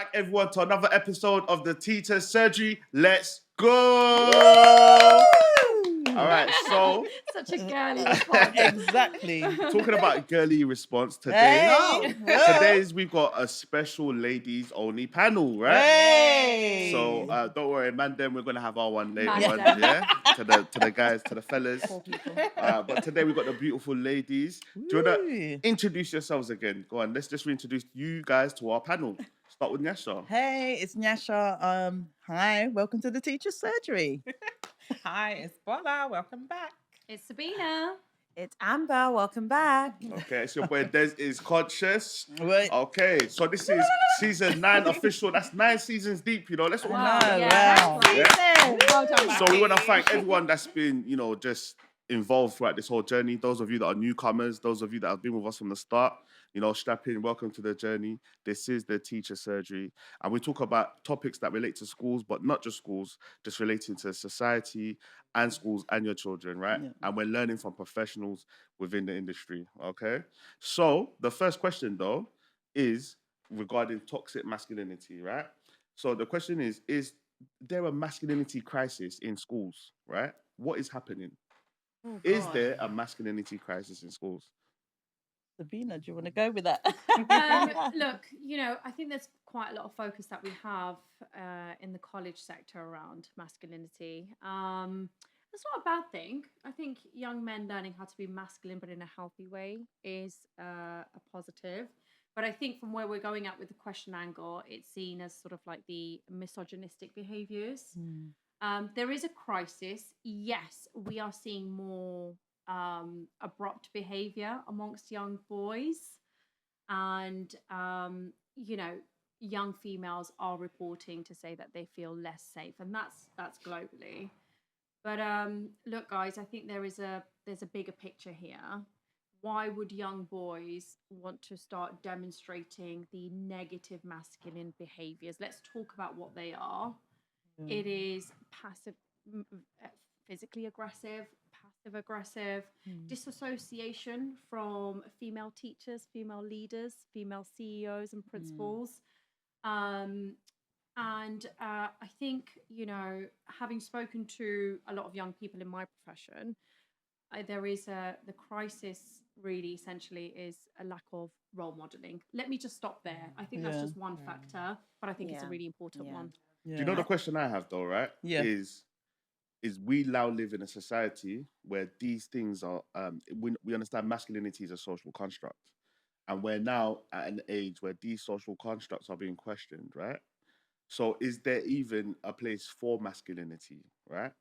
back, everyone, to another episode of the TTS Surgery. Let's go! All right, so Such a girly response. Exactly. talking about girly response today. Hey. Today's we've got a special ladies only panel, right? Hey. So don't worry, man. Then we're gonna have our one later Man on, them. yeah. To the guys, to the fellas. Poor people. But today we've got the beautiful ladies. Do you wanna Woo. introduce yourselves again? Go on. Let's just reintroduce you guys to our panel. Start with Nyasha. Hey, it's Nyasha. Hi, welcome to the Teacher's Surgery. Hi, it's Bola. Welcome back. It's Sabina. It's Amber. Welcome back. Okay, it's your boy Des is conscious. Wait. Okay, so this is season 9 official. That's 9 seasons deep, you know. Let's all Wow. Yeah, Wow. that's right. Well done, So we want to Matthew. thank everyone that's been, just involved throughout this whole journey. Those of you that are newcomers, those of you that have been with us from the start, strap in, welcome to the journey. This is the Teacher Surgery. And we talk about topics that relate to schools, but not just schools, just relating to society and schools and your children, right? Yeah. And we're learning from professionals within the industry, okay? So the first question, though, is regarding toxic masculinity, right? So the question is there a masculinity crisis in schools, right? What is happening? Oh, Is God. there a masculinity crisis in schools? Sabina, do you want to go with that? Look, I think there's quite a lot of focus that we have in the college sector around masculinity. That's not a bad thing. I think young men learning how to be masculine, but in a healthy way, is a positive. But I think from where we're going at with the question angle, it's seen as sort of like the misogynistic behaviors. There is a crisis. Yes, we are seeing more abrupt behavior amongst young boys, and young females are reporting to say that they feel less safe, and that's globally. But look, guys, I think there's a bigger picture here. Why would young boys want to start demonstrating the negative masculine behaviors? Let's talk about what they are. It is passive, physically aggressive, passive aggressive, disassociation from female teachers, female leaders, female CEOs and principals. And I think, having spoken to a lot of young people in my profession, there is the crisis really essentially is a lack of role modeling. Let me just stop there. I think that's just one factor, but I think it's a Yeah. really important Yeah. one. Yeah. Do you know the question I have though, right? Yeah. Is we now live in a society where these things are we understand masculinity is a social construct. And we're now at an age where these social constructs are being questioned, right? So is there even a place for masculinity, right?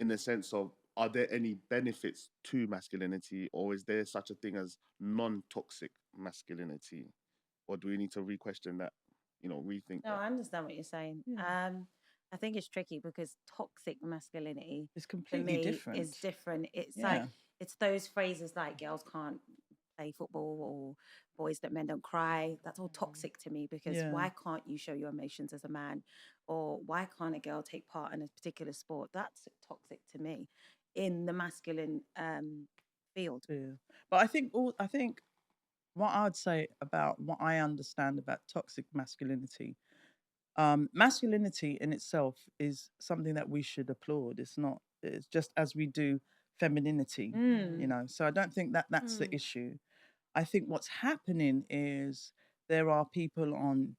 In the sense of, are there any benefits to masculinity, or is there such a thing as non-toxic masculinity? Or do we need to re-question that, rethink No, that? I understand what you're saying. Yeah. I think it's tricky because toxic masculinity It's for completely me different. is different. It's Yeah. like it's those phrases like girls can't play football or boys that men don't cry. That's all toxic to me because Yeah. why can't you show your emotions as a man, or why can't a girl take part in a particular sport? That's toxic to me in the masculine field. Yeah. But I think what I'd say about what I understand about toxic masculinity, masculinity in itself is something that we should applaud. It's just as we do femininity, So I don't think that that's the issue. I think what's happening is there are people on,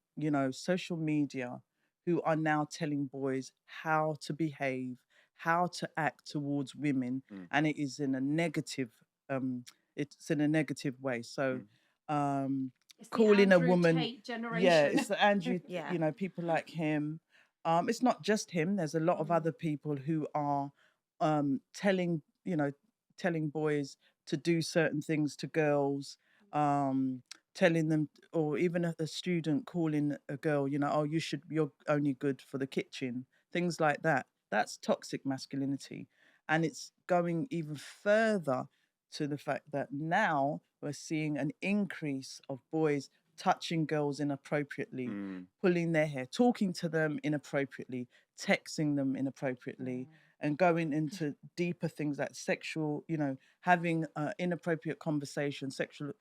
social media who are now telling boys how to behave, how to act towards women, and it is in a negative, it's in a negative way. So, It's the calling a Andrew woman, Tate generation. yeah, it's the Andrew, Yeah. people like him. It's not just him. There's a lot of other people who are telling, telling boys to do certain things to girls, telling them, or even a student calling a girl, oh, you're only good for the kitchen, things like that. That's toxic masculinity. And it's going even further to the fact that now we're seeing an increase of boys touching girls inappropriately, pulling their hair, talking to them inappropriately, texting them inappropriately, and going into deeper things like sexual, having inappropriate conversations, sexual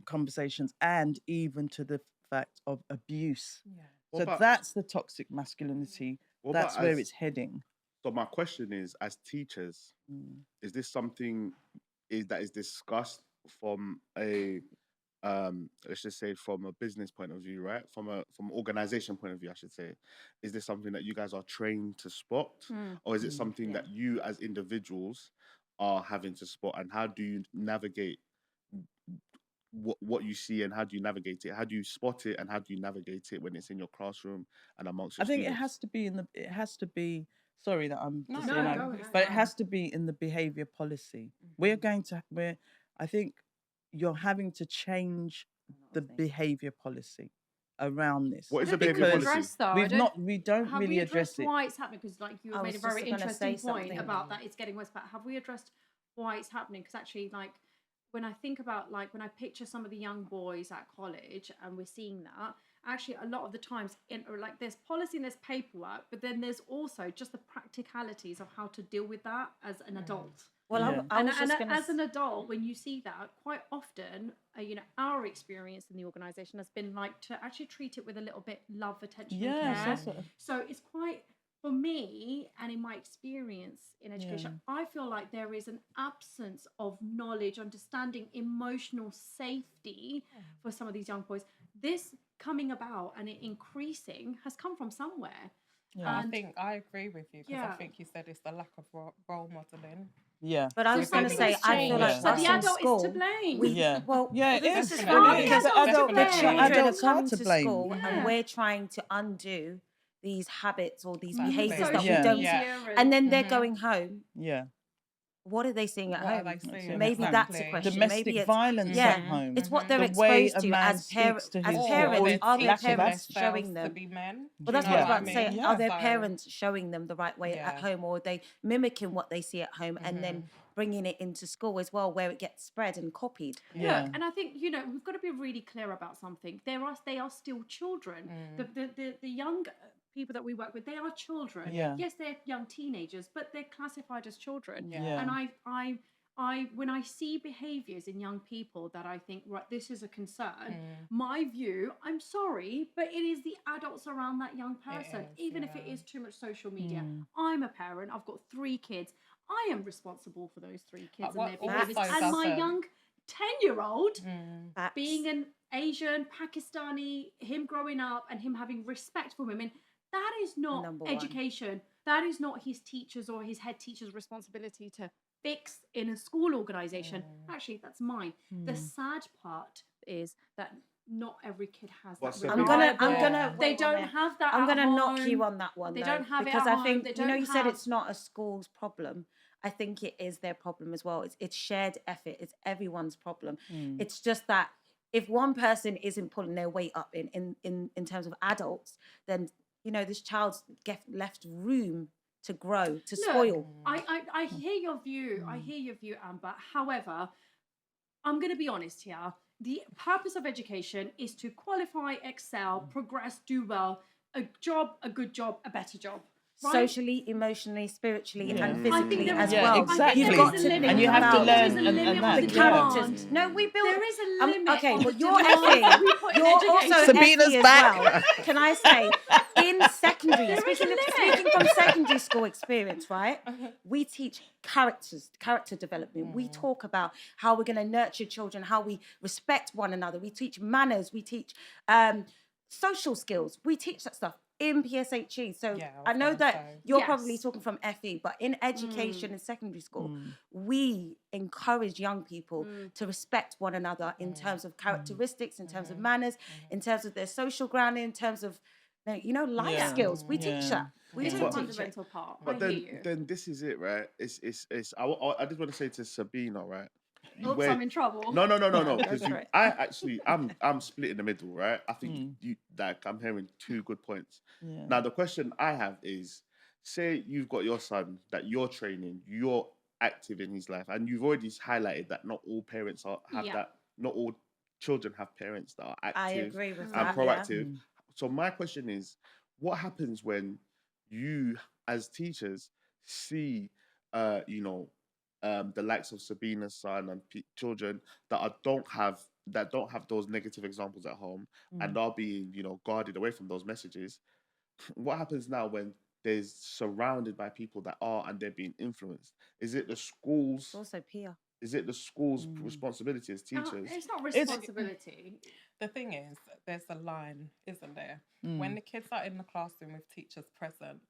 conversations, and even to the fact of abuse. What So about, that's the toxic masculinity. what That's about where as, it's heading. so my question is, as teachers, is this something that is discussed from a let's just say from a business point of view, right? From organization point of view, I should say. Is this something that you guys are trained to spot? Or is it something that you as individuals are having to spot? And how do you navigate what you see, and how do you navigate it? How do you spot it, and how do you navigate it when it's in your classroom and amongst your I think students? it has to be, sorry that I'm No, just no, saying go that, ahead. but it has to be in the behavior policy. I think you're having to change the behavior policy around this. What is I the don't think behavior we've policy? addressed though. We don't Have really we address addressed it. why it's happening? Because like you I made was a very just gonna interesting say point something. about that it's getting worse. But have we addressed why it's happening? Because actually, like when I think about like when I picture some of the young boys at college, and we're seeing that actually a lot of the times in like there's policy and there's paperwork, but then there's also just the practicalities of how to deal with that as an adult. Well, Yeah. I was And just gonna as an adult, when you see that, quite often, you know, our experience in the organisation has been like to actually treat it with a little bit love, attention, Yes, and care. that's what, So it's quite, for me, and in my experience in education, I feel like there is an absence of knowledge, understanding, emotional safety for some of these young boys. This coming about and it increasing has come from somewhere. yeah. I think I agree with you because Yeah. I think you said it's the lack of role modeling. Yeah. But I So was going to something say, has I feel like changed. Yeah. us So the in adult school, is to blame. well, Yeah, it this is. is It funny is. because The adult, to the blame. children are adults are coming to to blame. school Yeah. and we're trying to undo these habits or these Exactly. behaviors that Social we Yeah. don't. media And then they're going home. Yeah. What are they seeing at What are home? they seeing? Maybe that's a Exactly. question. Domestic Maybe it's violence yeah, at home. it's what they're The way exposed a to man as speaks to his Or parents. or Are their lack of parents teaching showing themselves to them? be men. Well, Do that's you what I know was about to I say. mean? Are their So, parents showing them the right way at Yeah. home, or are they mimicking what they see at home and then bringing it into school as well, where it gets spread and copied? Yeah. Look, and I think, you know, we've got to be really clear about something. They are still children. The young people that we work with, they are children. Yeah. Yes, they're young teenagers, but they're classified as children. Yeah. And I when I see behaviors in young people that I think, right, this is a concern, my view, I'm sorry, but it is the adults around that young person, is, even if it yeah. is too much social media. I'm a parent, I've got 3 kids. I am responsible for those 3 kids and what their behaviors. also And my doesn't- young 10-year-old Facts. being an Asian, Pakistani, him growing up and him having respect for women, that is not Number one. education. That is not his teacher's or his head teacher's responsibility to fix in a school organization. Actually, that's mine. The sad part is that not every kid has What's that. the I'm big- gonna. They wait don't one minute. have that. I'm at gonna knock home. you on that one. They though, don't have it because at I home. think They you know don't you said have- it's not a school's problem. I think it is their problem as well. It's shared effort. It's everyone's problem. It's just that if one person isn't pulling their weight up in terms of adults, then you know this child's left room to grow, to spoil. I hear your view. I hear your view, Amber. However, I'm going to be honest here. The purpose of education is to qualify, excel, progress, do well, a job, a good job, a better job. Right? Socially, emotionally, spiritually, and I think physically there as is- Yeah, well. exactly. You've got to limit. And you have to about There is learn a and limit that. of the the characters. demand. No, we build. There is a limit. Okay, of but the you're demand effing. that we put in You're education. also Sabina's effing as back. well. Can I say, in secondary, There is a limit. speaking from secondary school experience, right? We teach character development. We talk about how we're going to nurture children, how we respect one another. We teach manners. We teach social skills. We teach that stuff in PSHE. So Yeah, I know that you're Yes. probably talking from FE, but in education in secondary school, we encourage young people to respect one another in terms of characteristics, in terms of manners, in terms of their social grounding, in terms of life Yeah. skills. We teach Yeah. that. We It's do a teach it. fundamental part. But I then, hear you. then this is it, right? It's. I just want to say to Sabina, right? Oops, where- I'm in trouble. No, Go because for it. I'm split in the middle, right? I think I'm hearing 2 good points. Yeah. Now the question I have is, say you've got your son that you're training, you're active in his life, and you've already highlighted that not all parents have Yeah. that. Not all children have parents that are active I agree with and that. proactive. So my question is, what happens when you, as teachers, see, the likes of Sabina's son and children that don't have that don't have those negative examples at home and are being, guarded away from those messages. What happens now when they're surrounded by people that are and they're being influenced? Is it the schools? It's also peer. Is it the school's responsibility as teachers? It's not It's- responsibility. The thing is, there's a line, isn't there? When the kids are in the classroom with teachers present,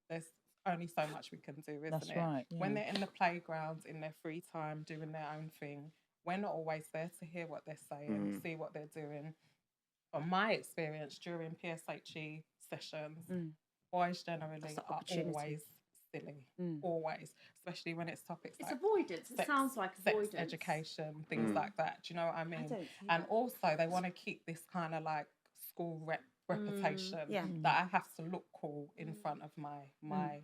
there's only so much we can do, isn't That's it? right, When yeah. they're in the playgrounds, in their free time, doing their own thing, we're not always there to hear what they're saying, see what they're doing. From my experience during PSHE sessions, boys generally That's the are opportunity. always silly, always, especially when it's topics It's like avoidance. It sounds like avoidance. sex education, things like that. Do you know what I mean? don't see And that. also, they want to keep this kind of like school reputation Yeah. that I have to look cool in front of my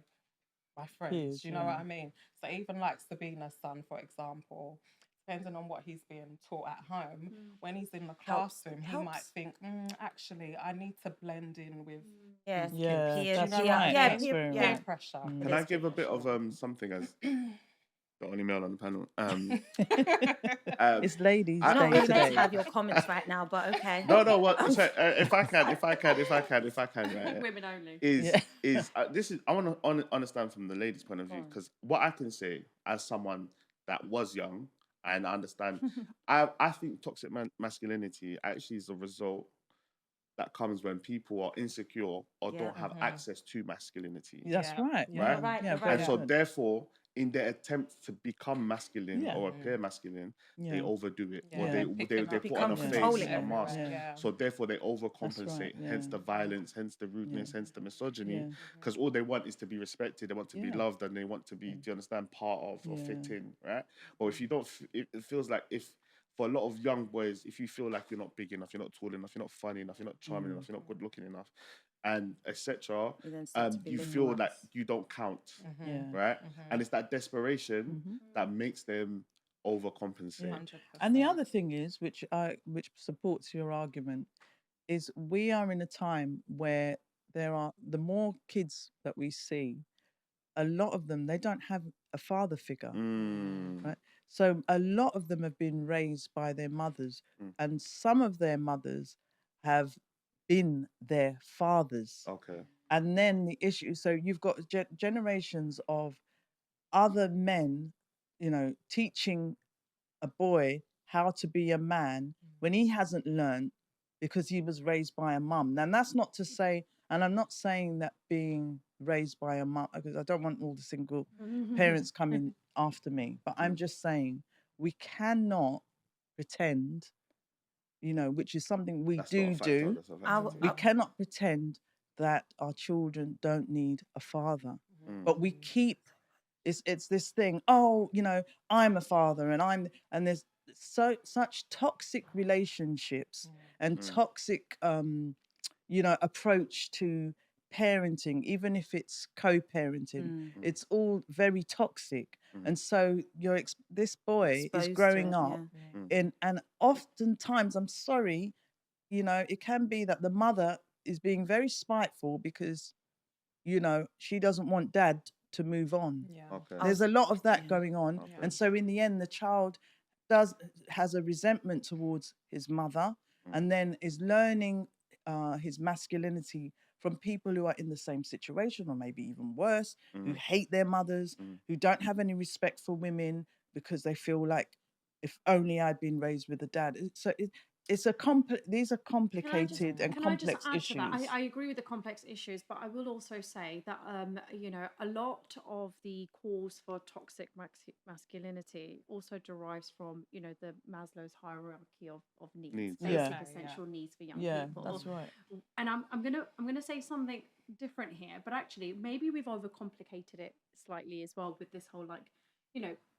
friends. Peers, Do you know what yeah. I mean? So even like Sabina's son, for example, depending on what he's being taught at home, when he's in the Helps. classroom, he might think, actually, I need to blend in with Yeah, Yeah, peer, that's peer, right. yeah, That's peer, very yeah. peer right. pressure. Can I give a bit of something as the only male on the panel? It's ladies' You're not day really meant today. to have your comments right now, but okay. No. What? So, if I can, right? Women only. This is I want to understand from the ladies' point of view, because what I can say as someone that was young and I understand, I think toxic masculinity actually is a result that comes when people are insecure or Yeah. don't have access to masculinity. That's Yeah. right. Yeah. Yeah, You're right, yeah, you're very And so good. therefore, in their attempt to become masculine Yeah. or appear masculine, they Yeah. overdo it. Yeah. Or they Picking up- put on a Become face, controlling a mask. everywhere. Yeah. So therefore they overcompensate, right, hence yeah. the violence, hence the rudeness, hence the misogyny. Yeah. Because all they want is to be respected, they want to be Yeah. loved, and they want to be, do you understand, part of or fit Yeah. in, right? But if you don't, it feels like if for a lot of young boys, if you feel like you're not big enough, you're not tall enough, you're not funny enough, you're not charming enough, you're not good looking enough, and etc., You then start to you belittle feel like us. you don't count, Yeah. right? And it's that desperation that makes them overcompensate. Yeah. 100%. And the other thing is, which supports your argument, is we are in a time where there are the more kids that we see, a lot of them they don't have a father figure, right? So a lot of them have been raised by their mothers, and some of their mothers have been their fathers. Okay. And then the issue, so you've got generations of other men, teaching a boy how to be a man when he hasn't learned because he was raised by a mum. And that's not to say, and I'm not saying that being raised by a mum, because I don't want all the single parents coming after me, but I'm just saying we cannot pretend, which is something we That's not a do factor, do. that's a factor. We cannot pretend that our children don't need a father, but we keep it's this thing. Oh, I'm a father, and there's such toxic relationships and toxic, approach to parenting, even if it's co-parenting. It's all very toxic, and so this boy Exposed is to growing it, up yeah. and oftentimes, I'm sorry, it can be that the mother is being very spiteful because she doesn't want dad to move on. Yeah. Okay. There's a lot of that going on, Okay. and so in the end the child has a resentment towards his mother, and then is learning his masculinity from people who are in the same situation or maybe even worse, who hate their mothers, who don't have any respect for women because they feel like if only I'd been raised with a dad. So these are complicated and complex add issues. to that? I agree with the complex issues, but I will also say that a lot of the calls for toxic masculinity also derives from the Maslow's hierarchy of needs, basic Yeah. essential needs for young Yeah, people. that's right. And I'm gonna say something different here, but actually maybe we've overcomplicated it slightly as well with this whole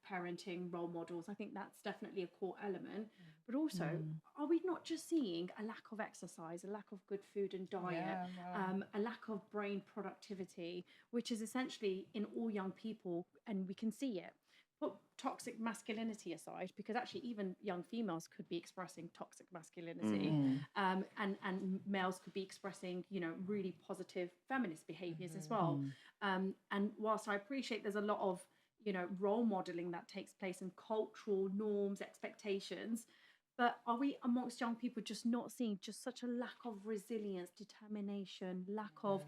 parenting role models. I think that's definitely a core element, but also are we not just seeing a lack of exercise, a lack of good food and diet, Yeah, wow. a lack of brain productivity, which is essentially in all young people, and we can see it. Put toxic masculinity aside, because actually even young females could be expressing toxic masculinity, and males could be expressing really positive feminist behaviors as well. And whilst I appreciate there's a lot of role modeling that takes place and cultural norms, expectations, But are we amongst young people just not seeing just such a lack of resilience, determination, lack of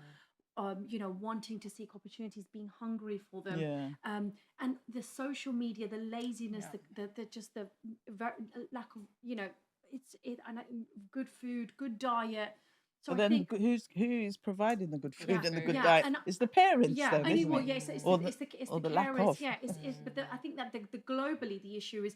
wanting to seek opportunities, being hungry for them, and the social media, the laziness, the just the lack of good food, good diet. So But I then think who is providing the good food and the good yeah, diet? and It's the parents, yeah, then, I mean, isn't well, it? yeah, it's Or the the lack carers, of. yeah, but I think that the globally the issue is,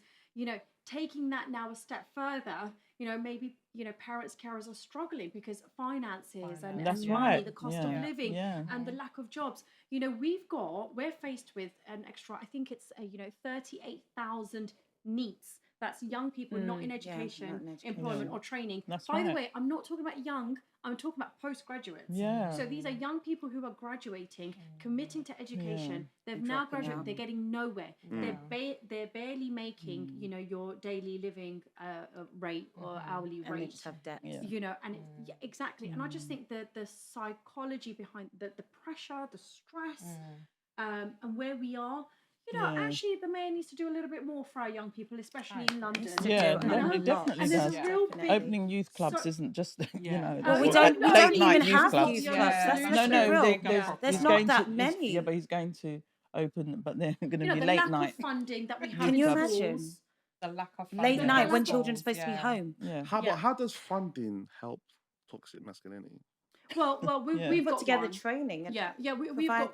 taking that now a step further, maybe, parents, carers are struggling because finances and That's money, right. the cost of living and the lack of jobs. We're faced with an extra, I think it's, 38,000 NEETs. That's young people not in education, employment or training. That's By the right. way, I'm not talking about young, I'm talking about postgraduates. Yeah. So these are young people who are graduating, committing to education. They've now graduated. They're getting nowhere. They're barely making, your daily living rate or hourly And they rate. just have debt. And exactly. And I just think the psychology behind the pressure, the stress, and where we are. Actually, the mayor needs to do a little bit more for our young people, especially in London. Yeah, it definitely and does. there's a real big Opening youth clubs isn't just, Well, we late don't night even youth have clubs. youth clubs. Let's No, be real. there's There's going not that to, many. but he's going to open, but they're going to be the late lack night. of funding that we have Can in you schools. imagine? The lack of Late funding. night when of children's supposed to be home. Yeah. How does funding help toxic masculinity? Well, we've Put got together one. training.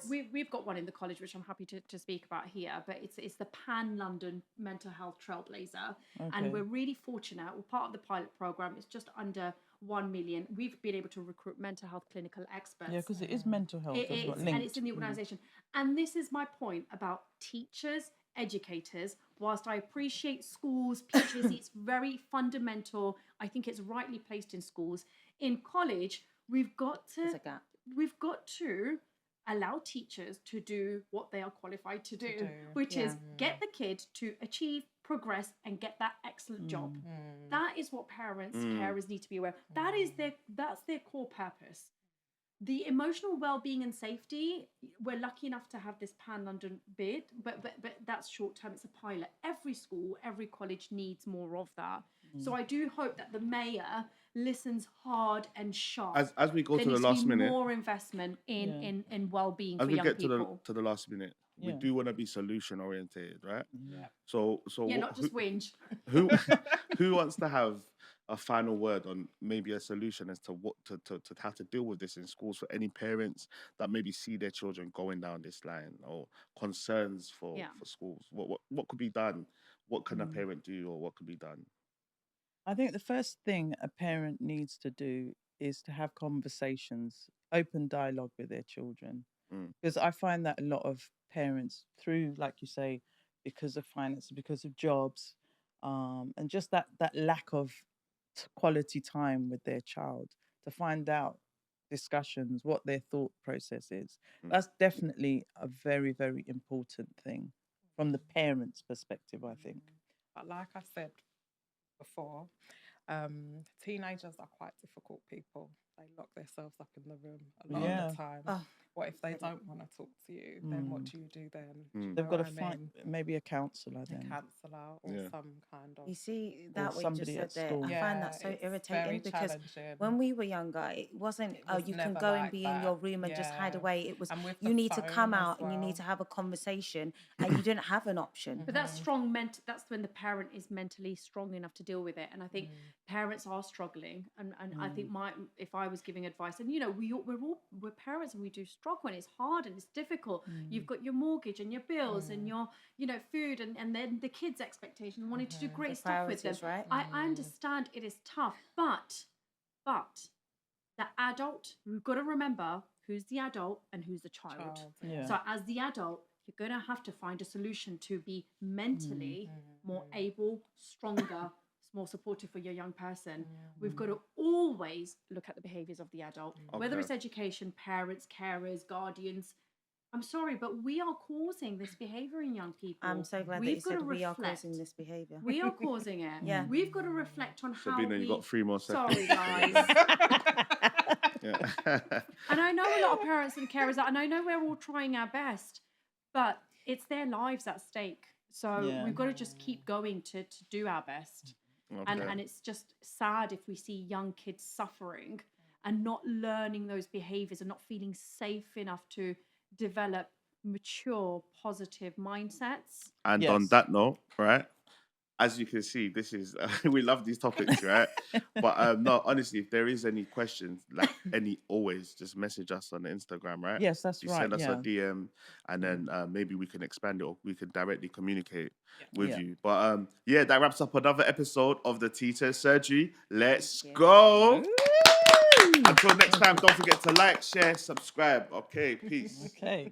We've got one in the college, which I'm happy to speak about here. But it's the Pan London Mental Health Trailblazer, and we're really fortunate. We're part of the pilot program. It's just under 1 million. We've been able to recruit mental health clinical experts. Yeah, because it is mental health as well, and it's in the organisation. And this is my point about teachers, educators. Whilst I appreciate schools, PhDs, it's very fundamental. I think it's rightly placed in schools. In college, we've got to allow teachers to do what they are qualified to do, which is get the kid to achieve, progress, and get that excellent job. That is what parents, carers need to be aware of. That's their core purpose. The emotional well-being and safety, we're lucky enough to have this Pan London bid, but that's short term. It's a pilot. Every school, every college needs more of that. So I do hope that the mayor listens hard and sharp. As we go to the last minute, more investment in well-being for as we young get people. to the last minute, we do want to be solution oriented, right? Yeah. So not just whinge. Who wants to have a final word on maybe a solution as to what to how to deal with this in schools for any parents that maybe see their children going down this line, or concerns for schools? What could be done? What can a parent do, or what could be done? I think the first thing a parent needs to do is to have conversations, open dialogue with their children. Because I find that a lot of parents, through, like you say, because of finance, because of jobs, and just that lack of quality time with their child, to find out discussions, what their thought process is. That's definitely a very, very important thing from the parents' perspective, I think. But like I said before, teenagers are quite difficult people. They lock themselves up in the room a lot of the time. What if they don't want to talk to you? Then what do you do then? They've got to find maybe a counsellor then. A counsellor or some kind of... You see, that what you just said there, school. I find that so irritating because when we were younger, it wasn't, you can go and be in your room and just hide away. It was, you need to come out and you need to have a conversation, and you didn't have an option. But that's that's when the parent is mentally strong enough to deal with it. And I think parents are struggling. And I think if I was giving advice, and we're parents and we do struggle, and it's hard and it's difficult. You've got your mortgage and your bills and your food and then the kids' expectations, wanting to do great stuff with them. Right? I understand it is tough, but the adult, we've got to remember who's the adult and who's the child. So as the adult, you're going to have to find a solution to be mentally more able, stronger, more supportive for your young person. We've got to always look at the behaviours of the adult, whether it's education, parents, carers, guardians. I'm sorry, but we are causing this behaviour in young people. I'm so glad that you said we are causing this behaviour. We are causing it. Yeah. We've got to reflect on how Sabina, you got 3 more seconds. Sorry, guys. And I know a lot of parents and carers, and I know we're all trying our best, but it's their lives at stake. So we've got to just keep going to do our best. and Okay. it's just sad if we see young kids suffering and not learning those behaviors and not feeling safe enough to develop mature, positive mindsets. And on Yes. that note, right? As you can see, this is we love these topics, right? But no, honestly, if there is any questions, like always just message us on Instagram, right? Yes, that's You right. send us a Yeah. DM, and then maybe we can expand it, or we can directly communicate with Yeah. you. But yeah, that wraps up another episode of the TTS Surgery. Let's Yeah. go. Woo! Until next time, don't forget to like, share, subscribe. Okay, peace. Okay.